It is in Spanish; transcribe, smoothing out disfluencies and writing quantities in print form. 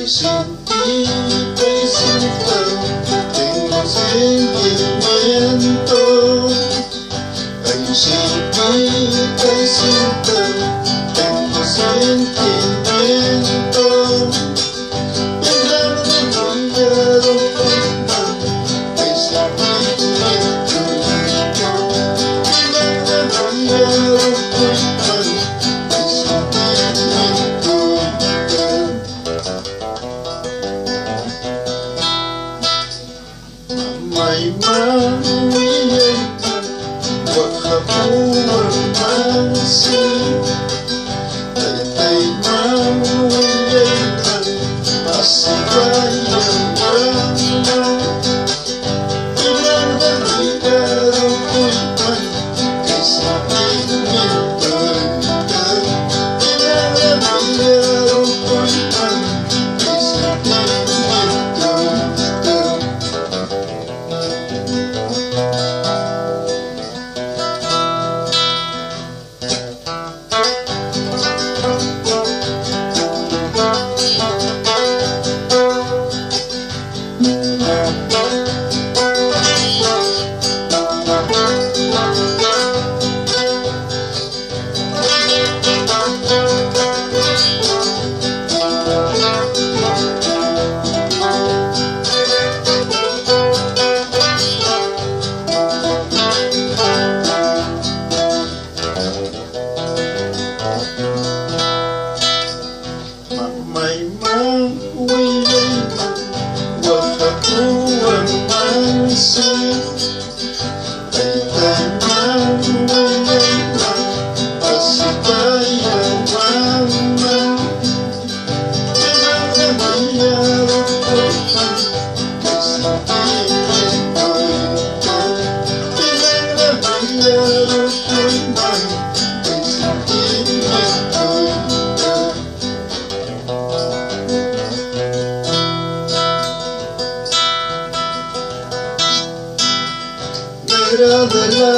Ay, sin ti, ay, sin ti, tengo sentimiento. Ay, sin ti, ay, sin ti, tengo sentimiento. Y en la olvidado forma de sentimiento. Y en la olvidado forma de sentimiento. May mawiyatan wakabuang mansin. Tay mawiyatan masibayang wala. Ilang nalidaro ko'y man kay sentimiento. Ilang nalidaro ko'y man kay sentimiento. May mawiyatan wakabuang mansin. Tay mawiyatan masibayang wala. Ilang naliyaro ko'y man kay sentimiento. Ilang naliyaro ko'y man kay sentimiento. Nadadala